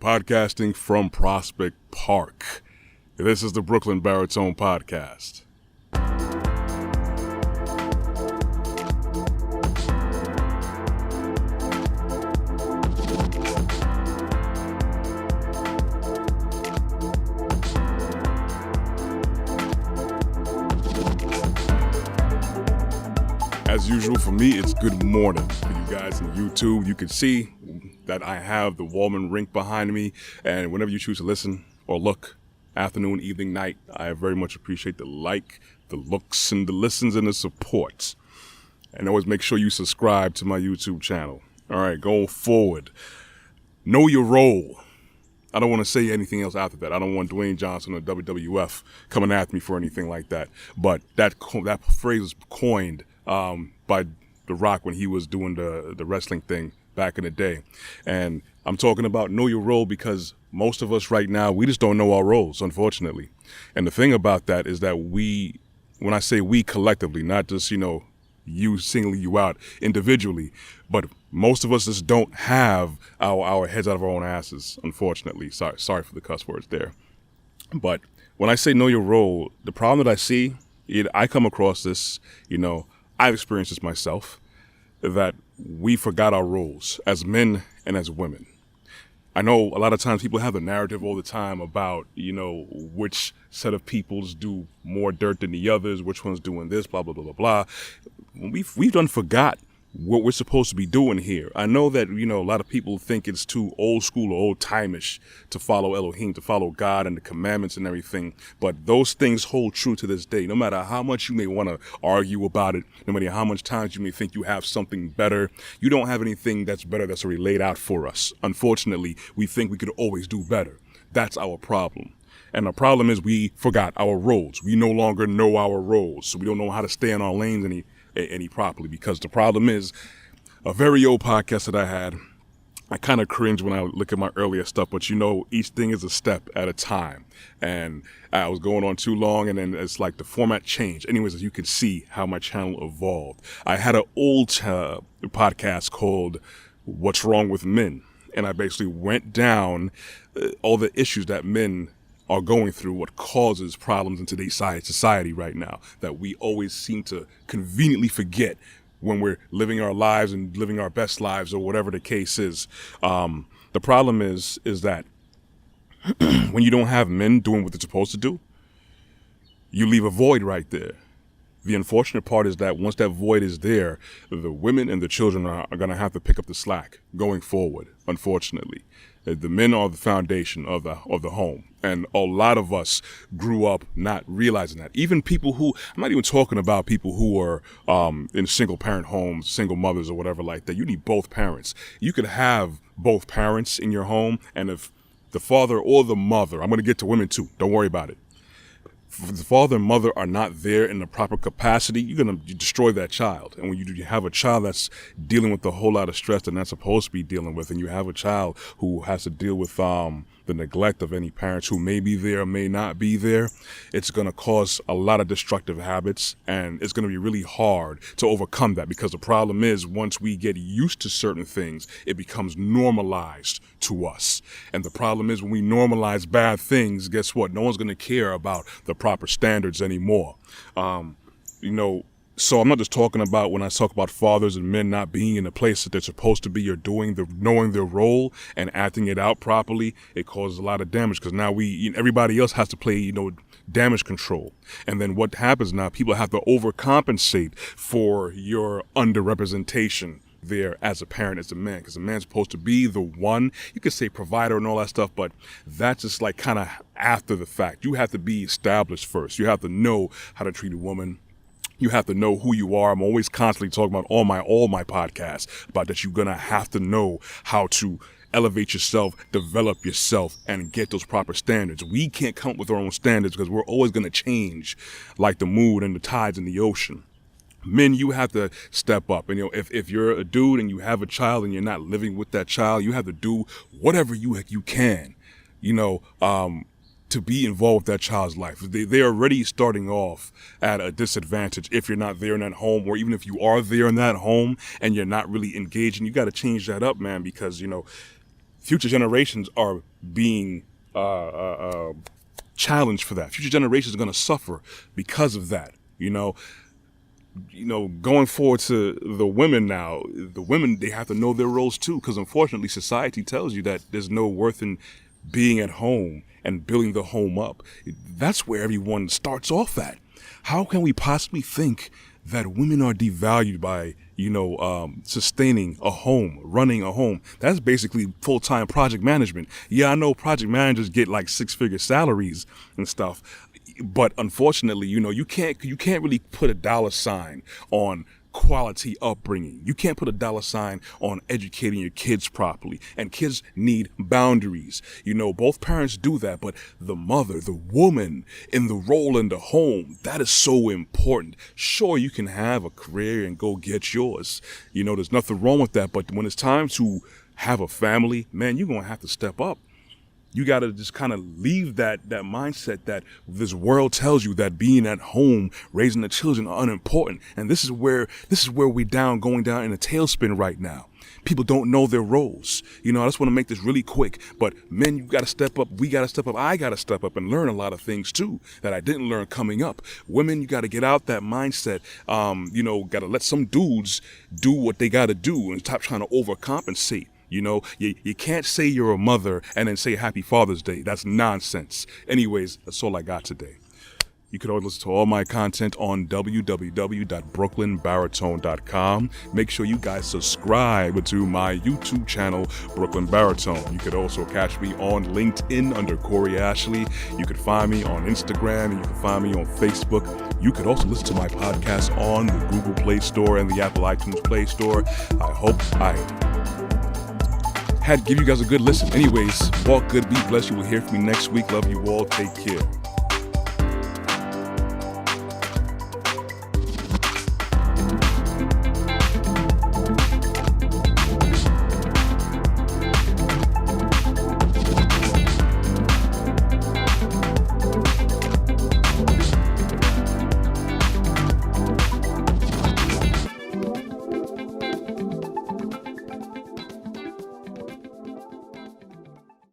podcasting from Prospect Park. This is the Brooklyn Baritone Podcast. As usual for me, it's good morning. For you guys on YouTube, you can see that I have the Wallman rink behind me, and whenever you choose to listen or look, afternoon, evening, night, I very much appreciate the like, the looks, and the listens and the support. And always make sure you subscribe to my YouTube channel. All right, going forward, know your role. I don't want to say anything else after that. I don't want Dwayne Johnson or WWF coming after me for anything like that. But that phrase was coined by The Rock when he was doing the wrestling thing back in the day. And I'm talking about know your role because most of us right now, we just don't know our roles, unfortunately. And the thing about that is that when I say we collectively, not just, you singling you out individually, but most of us just don't have our heads out of our own asses, unfortunately. Sorry for the cuss words there. But when I say know your role, the problem that I see, I come across this, I've experienced this myself, that we forgot our roles as men and as women. I know a lot of times people have the narrative all the time about, which set of peoples do more dirt than the others, which one's doing this, blah, blah, blah, blah, blah. We've done forgot what we're supposed to be doing here. I know that, a lot of people think it's too old school or old time-ish to follow Elohim, to follow God and the commandments and everything. But those things hold true to this day. No matter how much you may want to argue about it, no matter how much times you may think you have something better, you don't have anything that's better that's already laid out for us. Unfortunately, we think we could always do better. That's our problem. And the problem is we forgot our roles. We no longer know our roles. So we don't know how to stay in our lanes any properly, because the problem is a very old podcast that I had. I kind of cringe when I look at my earlier stuff, but each thing is a step at a time. And I was going on too long, and then it's like the format changed. Anyways, as you can see how my channel evolved. I had an old podcast called What's Wrong with Men? And I basically went down all the issues that men are going through, what causes problems in today's society right now that we always seem to conveniently forget when we're living our lives and living our best lives or whatever the case is. The problem is that when you don't have men doing what they're supposed to do, you leave a void right there. The unfortunate part is that once that void is there, the women and the children are going to have to pick up the slack going forward, unfortunately. The men are the foundation of the home. And a lot of us grew up not realizing that. Even people who, I'm not even talking about people who are in single parent homes, single mothers or whatever like that. You need both parents. You could have both parents in your home, and if the father or the mother, I'm going to get to women too, don't worry about it. If the father and mother are not there in the proper capacity, you're going to destroy that child. And when you have a child that's dealing with a whole lot of stress they're not supposed to be dealing with, and you have a child who has to deal with the neglect of any parents who may be there or may not be there, it's going to cause a lot of destructive habits, and it's going to be really hard to overcome that, because the problem is once we get used to certain things, it becomes normalized to us. And the problem is when we normalize bad things, guess what? No one's going to care about the proper standards anymore. So I'm not just talking about when I talk about fathers and men not being in the place that they're supposed to be or knowing their role and acting it out properly. It causes a lot of damage because now everybody else has to play, damage control. And then what happens now, people have to overcompensate for your underrepresentation there as a parent, as a man, because a man's supposed to be the one, you could say provider and all that stuff, but that's just like kind of after the fact. You have to be established first. You have to know how to treat a woman. You have to know who you are. I'm always constantly talking about all my podcasts about that. You're going to have to know how to elevate yourself, develop yourself, and get those proper standards. We can't come up with our own standards because we're always going to change like the mood and the tides in the ocean. Men, you have to step up. And, if you're a dude and you have a child and you're not living with that child, you have to do whatever you can, to be involved with that child's life. They're already starting off at a disadvantage if you're not there in that home, or even if you are there in that home and you're not really engaging. You got to change that up, man, because, future generations are being challenged for that. Future generations are going to suffer because of that. Going forward to the women now, they have to know their roles too, because unfortunately society tells you that there's no worth in being at home and building the home up. That's where everyone starts off at. How can we possibly think that women are devalued by, sustaining a home, running a home? That's basically full-time project management. Yeah, I know project managers get like 6-figure salaries and stuff, but unfortunately, you can't really put a dollar sign on quality upbringing. You can't put a dollar sign on educating your kids properly, and kids need boundaries. Both parents do that, but the mother, the woman in the role in the home, that is so important. Sure, you can have a career and go get yours. There's nothing wrong with that, but when it's time to have a family, man, you're going to have to step up. You got to just kind of leave that mindset that this world tells you that being at home, raising the children are unimportant. And this is where we're going down in a tailspin right now. People don't know their roles. I just want to make this really quick, but men, you got to step up. We got to step up. I got to step up and learn a lot of things too that I didn't learn coming up. Women, you got to get out that mindset. Got to let some dudes do what they got to do and stop trying to overcompensate. You can't say you're a mother and then say Happy Father's Day. That's nonsense. Anyways, that's all I got today. You can always listen to all my content on www.brooklynbaritone.com. Make sure you guys subscribe to my YouTube channel, Brooklyn Baritone. You could also catch me on LinkedIn under Corey Ashley. You could find me on Instagram, and you can find me on Facebook. You could also listen to my podcast on the Google Play Store and the Apple iTunes Play Store. I hope I had to give you guys a good listen. Anyways, walk good, be blessed. You will hear from me next week. Love you all. Take care.